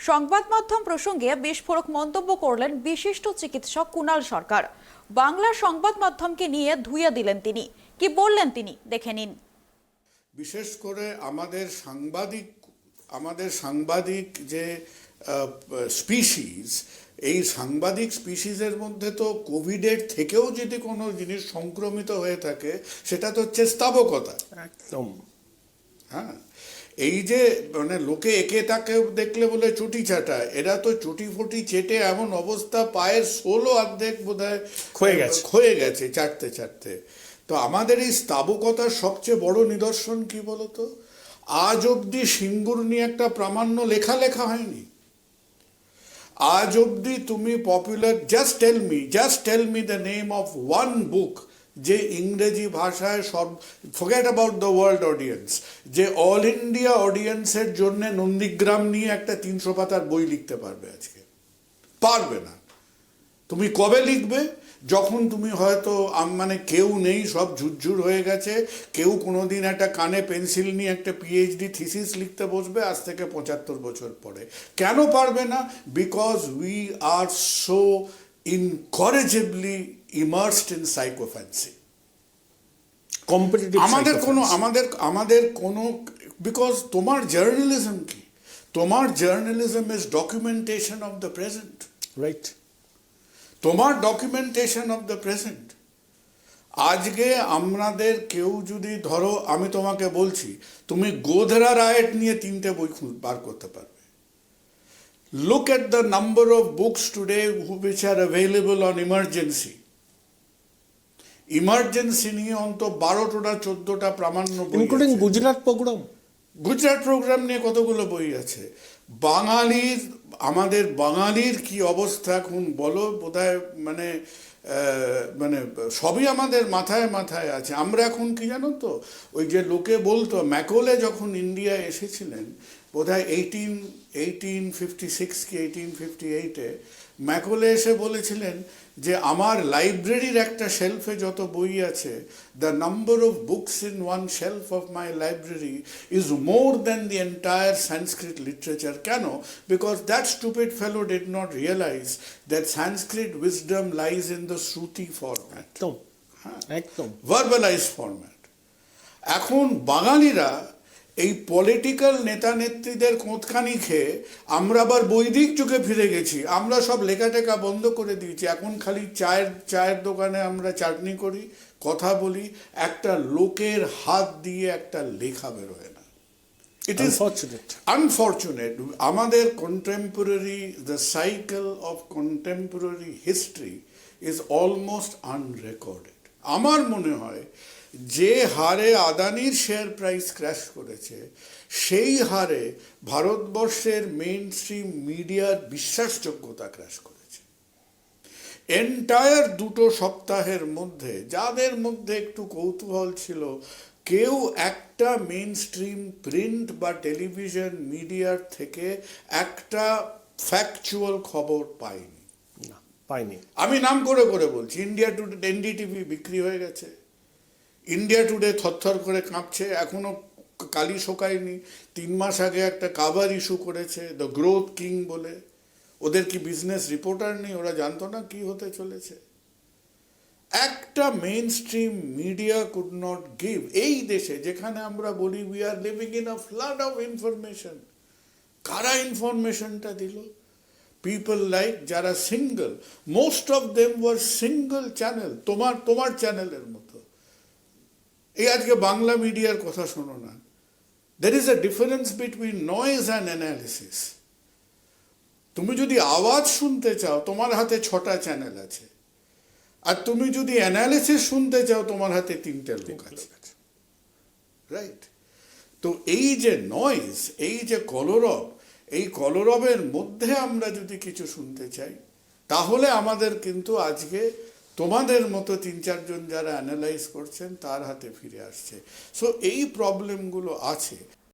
সংবাদ মাধ্যম প্রসঙ্গে বিস্ফোরক মন্তব্য করলেন বিশিষ্ট চিকিৎসক কুণাল সরকার। বাংলার সংবাদ মাধ্যমকে নিয়ে ধুয়ে দিলেন তিনি। কি বললেন তিনি, দেখে নিন। বিশেষ করে আমাদের সাংবাদিক যে স্পিসিস, এই সাংবাদিক স্পিসিসের মধ্যে তো কোভিডের থেকেও যদি কোনো জিনিস সংক্রমিত হয়ে থাকে সেটা তো হচ্ছে স্তাবকতা। একদম। হ্যাঁ, এই যে মানে লোকে একে তাকে দেখলে বলে চুটি চাটা, এরা তো চুটি ফুটি চেটে এমন অবস্থা, পায়ের সোলও অর্ধেক বোধহয় ক্ষয়ে গেছে চাটতে চাটতে। তো আমাদের এই স্তাবকতার সবচেয়ে বড় নিদর্শন কি বলতো, আজ অব্দি সিঙ্গুর নিয়ে একটা প্রামাণ্য লেখা হয়নি। আজ অব্দি তুমি popular just tell me the name of one book যে ইংরেজি ভাষায় forget about the world audience, যে অল ইন্ডিয়া অডিয়েন্সের জন্য নন্দীগ্রাম নিয়ে একটা 300 পাতার বই লিখতে পারবে। আজকে পারবে না। তুমি কবে লিখবে? যখন তুমি হয়তো মানে কেউ নেই, সব ঝুরঝুর হয়ে গেছে, কেউ কোনোদিন একটা কানে পেন্সিল নিয়ে একটা পিএইচডি থিসিস লিখতে বসবে আজ থেকে 75 বছর পরে। কেন পারবে না? Because we are so incorrigibly immersed in sycophancy. Competitive আমাদের কোনো বিকজ তোমার জার্নালিজম কি? তোমার journalism is documentation of the present, right? তোমার ডকুমেন্টেশন অফ দ্য প্রেজেন্ট। আজকে আমাদের কেউ যদি ধরো, আমি তোমাকে বলছি, তুমি গোধরা রায়েট নিয়ে 3টে বই বার করতে পারবে। Look at the number of books today which are available on emergency নিয়ে অন্তত 12টা 14টা প্রামাণ্য বই, ইনক্লুডিং গুজরাট প্রোগ্রাম নিয়ে কতগুলো বই আছে। আমাদের বাঙালির কি অবস্থা এখন বলো, বোধহয় মানে সবই আমাদের মাথায় আছে। আমরা এখন কি জানো তো, ওই যে লোকে বলতো ম্যাকোলে যখন ইন্ডিয়া এসেছিলেন বোধহয় 1856 কি 1858-এ, ম্যাকোলে এসে বলেছিলেন যে আমার লাইব্রেরির একটা শেলফে যত বই আছে, the number of books in one shelf of my library is more than the entire Sanskrit literature. কেন? Because that stupid fellow did not realise that Sanskrit wisdom lies in the shruti format, একদম ভার্বালাইজ ফরম্যাট। এখন বাঙালিরা এই political নেতা নেত্রীদের কোঁতখানি খেয়ে আমরা আবার বৈদিক যুগে ফিরে গেছি। আমরা সব লেখা টেখা বন্ধ করে দিয়েছি। এখন খালি চায়ের দোকানে আমরা চাটনি করি, কথা বলি, একটা লোকের হাত দিয়ে একটা লেখা বেরোয় না। It is unfortunate. আমাদের the cycle of contemporary history is almost unrecorded. আমার মনে হয় যে হারে আদানির শেয়ার প্রাইস ক্র্যাশ করেছে, সেই হারে ভারতবর্ষের মেইন স্ট্রিম মিডিয়ার বিশ্বাসযোগ্যতা ক্র্যাশ করেছে। এন্টায়ার 2 সপ্তাহের মধ্যে যাদের মধ্যে একটু কৌতূহল ছিল, কেউ একটা মেইন স্ট্রিম প্রিন্ট বা টেলিভিশন মিডিয়ার থেকে একটা ফ্যাকচুয়াল খবর পায়নি। আমি নাম করে বলছি, ইন্ডিয়া টুডে, এনডিটিভি বিক্রি হয়ে গেছে। ইন্ডিয়া টুডে থরথর করে কাঁপছে, এখনো কালি শোকায়নি। 3 মাস আগে একটা কাভার ইস্যু করেছে দ্য গ্রোথ কিং বলে। ওদের কি বিজনেস রিপোর্টার নেই? ওরা জানতো না কি হতে চলেছে? একটা mainstream media could not give. এই দেশে যেখানে আমরা বলি we are living in a flood of information, কারা ইনফরমেশনটা দিল? পিপল লাইক যারা single, most of them were single channel, তোমার চ্যানেলের মতো। এই আজকে বাংলা মিডিয়ার কথা শোনো না। There is a difference between noise and analysis. তুমি যদি আওয়াজ শুনতে চাও, তোমার হাতে 6টা চ্যানেল আছে, আর তুমি যদি অ্যানালিসিস শুনতে চাও, তোমার হাতে 3টে লোক আছে, রাইট? তো এই যে নয়েজ, এই যে কলরব, এই কলরবের মধ্যে আমরা যদি কিছু শুনতে চাই, তাহলে আমাদের কিন্তু আজকে তোমাদের মতো 3-4 জন যারা অ্যানালাইজ করছেন তার হাতে ফিরে আসছে। সো এই প্রবলেমগুলো আছে।